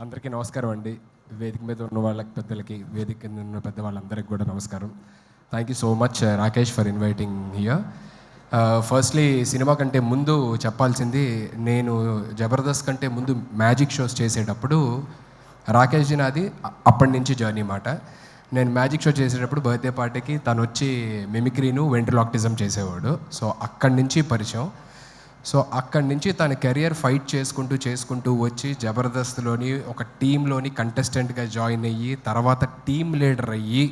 అందరికీ నమస్కారం అండి. వేదిక మీద ఉన్న వాళ్ళకి పెద్దలకి, వేదిక కింద ఉన్న పెద్ద వాళ్ళందరికీ కూడా నమస్కారం. Thank you so much Rakesh for inviting here. Firstly cinema కంటే ముందు చెప్పాల్సింది, నేను జబర్దస్త్ కంటే ముందు మ్యాజిక్ షోస్ చేసేటప్పుడు రాకేష్ జీ నాది అప్పటి నుంచి జర్నీ మాట. నేను మ్యాజిక్ షో చేసేటప్పుడు బర్త్డే పార్టీకి తను వచ్చి మిమిక్రీను వెంట్రలాక్టిజం చేసేవాడు. సో అక్కడి నుంచి పరిచయం. సో అక్కడి నుంచి తన కెరియర్ ఫైట్ చేసుకుంటూ వచ్చి జబర్దస్త్లోని ఒక టీంలోని కంటెస్టెంట్గా జాయిన్ అయ్యి, తర్వాత టీమ్ లీడర్ అయ్యి,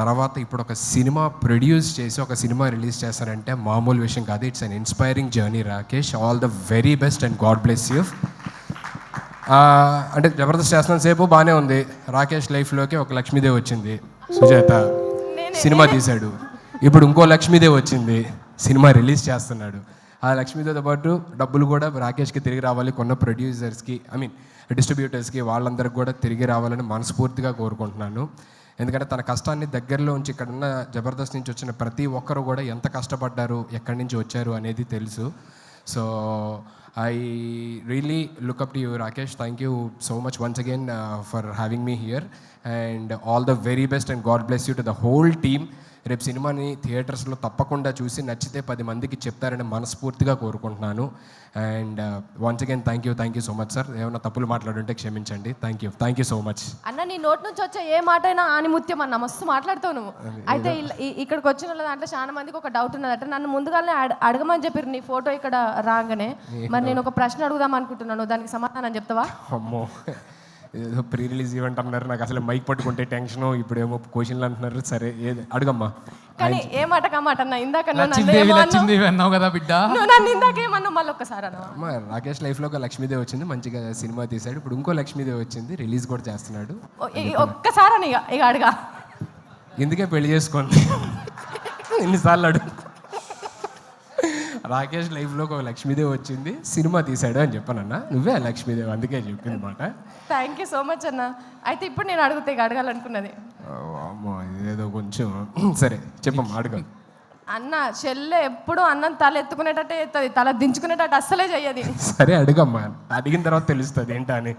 తర్వాత ఇప్పుడు ఒక సినిమా ప్రొడ్యూస్ చేసి ఒక సినిమా రిలీజ్ చేస్తారంటే మామూలు విషయం కాదు. It's an inspiring journey Rakesh. All the very best and God bless you. అంటే జబర్దస్త్ చేస్తున్న సేపు బాగానే ఉంది. రాకేష్ లైఫ్లోకి ఒక లక్ష్మీదేవి వచ్చింది, సుజాత సినిమా తీశాడు. ఇప్పుడు ఇంకో లక్ష్మీదేవి వచ్చింది, సినిమా రిలీజ్ చేస్తున్నాడు. ఆ లక్ష్మీదేవితో పాటు డబ్బులు కూడా రాకేష్కి తిరిగి రావాలి, కొన్న ప్రొడ్యూసర్స్కి, డిస్ట్రిబ్యూటర్స్కి, వాళ్ళందరికీ కూడా తిరిగి రావాలని మనస్ఫూర్తిగా కోరుకుంటున్నాను. ఎందుకంటే తన కష్టాన్ని దగ్గరలో ఉంచి ఇక్కడున్న జబర్దస్త్ నుంచి వచ్చిన ప్రతి ఒక్కరు కూడా ఎంత కష్టపడ్డారు, ఎక్కడి నుంచి వచ్చారు అనేది తెలుసు. So I really look up to you, Rakesh. Thank you so much once again for having me here, and all the very best and God bless you to the whole team. రేపు సినిమాని థియేటర్స్లో తప్పకుండా చూసి నచ్చితే 10 మందికి చెప్తారని మనస్ఫూర్తిగా కోరుకుంటున్నాను. And once again thank you so much sir. ఏమైనా తప్పులు మాట్లాడుంటే క్షమించండి. థ్యాంక్ యూ సో మచ్ అన్న. నీ నోటి నుంచి వచ్చే ఏ మాట అయినా ఆనిముత్యం అన్న, మస్తు మాట్లాడుతావు నువ్వు. అయితే ఇక్కడికి వచ్చిన వాళ్ళ దాంట్లో చాలా మందికి ఒక డౌట్ ఉన్నదట. నన్ను ముందుగానే అడగమని చెప్పారు నీ ఫోటో ఇక్కడ రాగానే. మరి నేను ఒక ప్రశ్న అడుగుదాం అనుకుంటున్నాను, దానికి సమాధానం చెప్తావా? అమ్మో, ఏదో ప్రీ రిలీజ్ ఈవెంట్ అన్నారు, నాకు అసలు మైక్ పట్టుకుంటే టెన్షన్, ఇప్పుడు ఏమో క్వశ్చన్లు అంటున్నారు. సరే ఏది అడుగమ్మా. కానీ ఏ మాట కమాట అన్న, ఇందాక అన్నావు కదా బిడ్డ, నన్ను ఇందాకేమన్నా మళ్ళీ ఒక్కసారి అన్న. రాకేష్ లైఫ్లో ఒక లక్ష్మీదేవి వచ్చింది, మంచిగా సినిమా తీశాడు. ఇప్పుడు ఇంకో లక్ష్మీదేవి వచ్చింది, రిలీజ్ కూడా చేస్తున్నాడు. ఒక్కసారి అని ఇక అడగా, ఎందుకే పెళ్లి చేసుకోండి ఎన్నిసార్లు అడుగు. రాకేష్ లైఫ్లో ఒక లక్ష్మీదేవి వచ్చింది, సినిమా తీశాడు అని చెప్పానన్నా. నువ్వే లక్ష్మీదేవి, అందుకే చెప్పింది మాట. థ్యాంక్ యూ సో మచ్ అన్న. అయితే ఇప్పుడు నేను అడిగితే అడగాలనుకున్నది. అమ్మో, ఇదేదో కొంచెం సరే చెప్పమ్మా, అడుగు. అన్న చెల్లె ఎప్పుడు అన్నం తల ఎత్తుకునేటట్టే ఎత్తది, తల దించుకునేటట్టు అస్సలే చెయ్యది. సరే అడుగమ్మా, అడిగిన తర్వాత తెలుస్తుంది ఏంటా అని.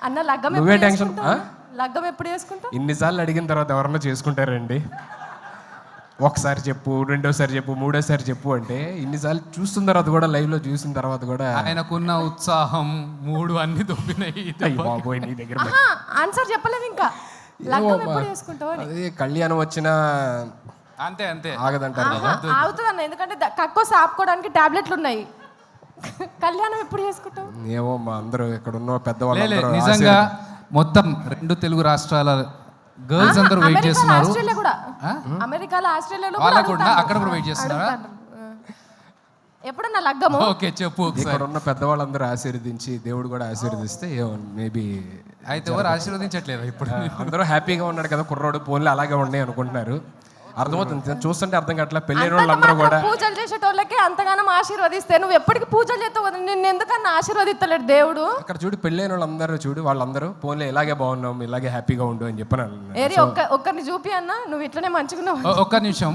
అన్న లగ్గం నువ్వే టెన్షన్. లగ్గం ఎప్పుడు చేసుకుంటావు? ఇన్నిసార్లు అడిగిన తర్వాత ఎవరన్నా చేసుకుంటారండి? ఒకసారి చెప్పు, రెండోసారి చెప్పు, మూడోసారి చెప్పు అంటే ఇన్నిసార్లు చూస్తున్న తర్వాత కూడా, లైవ్ లో చూసిన తర్వాత కూడా ఆయనకున్న ఉత్సాహం మూడు అన్ని దొబ్బినాయి. బాబోయ్, నీ దగ్గర ఆన్సర్ చెప్పలేదు ఇంకా. లగ్గం ఎప్పుడు చేసుకుంటావు? అదే కళ్యాణం వచ్చినా అంతే ఆగదంటారు కదా. ఆగుతుంది అన్న, ఎందుకంటే కక్కోసి ఆపుకోవడానికి టాబ్లెట్లు ఉన్నాయి. కళ్యాణం ఎప్పుడు చేసుకుంటావు? ఏమో మా అందరూ ఇక్కడ ఉన్న పెద్దవాళ్ళు నిజంగా మొత్తం 2 తెలుగు రాష్ట్రాల గర్ల్స్ అందరూ వెయిట్ చేస్తున్నారు. అమెరికాలో, ఆస్ట్రేలియాలో కూడా అక్కడ కూడా వెయిట్ చేస్తున్నారా? ఎప్పుడన్నా లగ్గము? ఓకే చెప్పు. ఇక్కడ ఉన్న పెద్దవాళ్ళందరూ ఆశీర్వదించి, దేవుడు కూడా ఆశీర్వదిస్తే మేబీ. అయితే ఎవరు ఆశీర్వదించట్లేదు ఇప్పుడు? అందరూ హ్యాపీగా ఉన్నాడు కదా కుర్రోడు, పోన్లు అలాగే ఉన్నాయి అనుకుంటున్నారు. అర్థమవుతుంది, చూస్తుంటే అర్థం కావట్లేదు. పెళ్ళైన వాళ్ళందరూ కూడా పూజలు చేసేటోళ్ళకి అంతగానం ఆశీర్వదిస్తే నువ్వు ఎప్పటికి పూజలు చేస్తావు కదా, నిన్ను ఎందుకన్నా ఆశీర్వదిస్తలేడు దేవుడు? అక్కడ చూడు, పెళ్ళైన వాళ్ళందరూ చూడు, వాళ్ళందరూ పోన్లే ఇలాగే బాగున్నాం, ఇలాగే హ్యాపీగా ఉండు అని చెప్పాను. ఒక్కరిని చూపి అన్న, నువ్వు ఇట్లనే మంచిగున్నావు. ఒక్క నిమిషం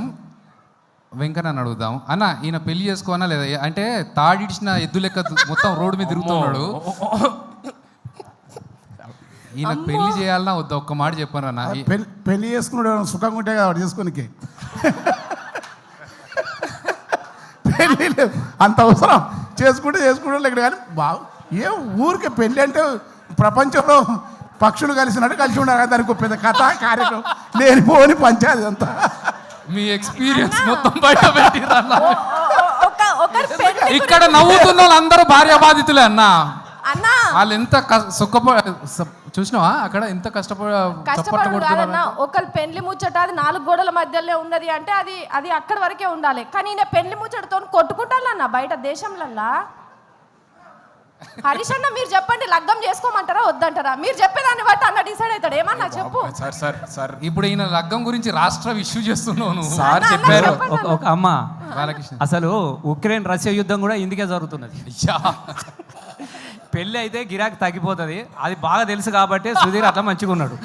వెంకన్న అడుగుదాం. అన్న, ఈయన పెళ్లి చేసుకోనా లేదా? అంటే తాడిడిచిన ఎద్దు లెక్క మొత్తం రోడ్డు మీద తిరుగుతున్నాడు. ఈయన పెళ్లి చేయాలన్నా వద్దా? ఒక్క మాట చెప్పాను అన్న. పెళ్లి చేసుకున్నాడు సుఖంగా ఉంటే కదా చేసుకోనికి. పెళ్ళి అంత అవసరం, చేసుకుంటే ఇక్కడ కానీ ఏ ఊరికి పెళ్ళి అంటే ప్రపంచంలో పక్షులు కలిసినట్టు కలిసి ఉండాలి కదా. దానికి పెద్ద కథ కార్యక్రమం లేనిపోని పంచాయతీ అంతా. మీ ఎక్స్పీరియన్స్ మొత్తం బయట పెట్టిరన్న. ఇక్కడ నవ్వుతున్న వాళ్ళందరూ భార్య బాధితులే అన్న. వాళ్ళు ఎంత చూసినావా అక్కడ ఎంత కష్టపడుతున్నారన్న. ఒకళ్ళు పెళ్లి ముచ్చట అది 4 గోడల మధ్యలో ఉన్నది అంటే అది అక్కడి వరకే ఉండాలి. కానీ ఈయన పెళ్లి ముచ్చటతో కొట్టుకుంటారన్న బయట దేశంలల్లా. హరీష్ అన్న, మీరు చెప్పండి, లగ్గం చేసుకోమంటారా వద్దంటారా? మీరు చెప్పేదాన్ని బట్టి అన్న డిసైడ్ అవుతాడు. ఏమన్నా చెప్పు. సార్ ఇప్పుడు ఈయన లగ్గం గురించి రాష్ట్ర ఇష్యూ చేస్తున్నాను. సార్ చెప్పారు. అమ్మ, అసలు ఉక్రెయిన్ రష్యా యుద్ధం కూడా ఇందుకే జరుగుతున్నది. పెళ్ళి అయితే గిరాకీ తగ్గిపోతుంది, అది బాగా తెలుసు కాబట్టి సుధీర్ అట్లా మంచిగా ఉన్నాడు.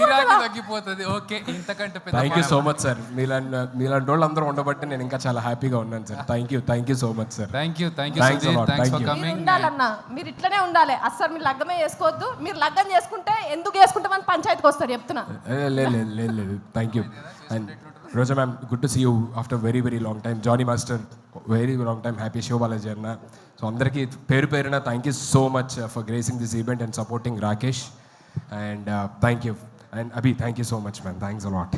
గిరాకీ తగ్గిపోతుంది. ఓకే, ఇంతకంటే పెద్ద thank you so much sir. మీలాంటి వాళ్ళు అందరూ ఉండబట్టి నేను ఇంకా చాలా హ్యాపీగా ఉన్నాను sir. Thank you so much sir. Thank you Thanks a Sudheer, lot. Thanks Thank for you. మీరు కమింగ్. ఉండాలన్నా, మీరు ఇట్లనే ఉండాలి. అస్సలు మీరు లగ్గమే చేసుకోవద్దు. మీరు లగ్గం చేసుకుంటే ఎందుకు చేసుకుంటామని పంచాయతీకి వస్తారు చెప్తున్నా. లేదు thank you. And Roja ma'am, good to see you after very long time. Jani master, very long time. Happy Shiva Balaji అన్న. సో అందరికీ పేరున thank you so much for gracing this event and supporting Rakesh. And thank you. And Abhi, thank you so much ma'am. Thanks a lot.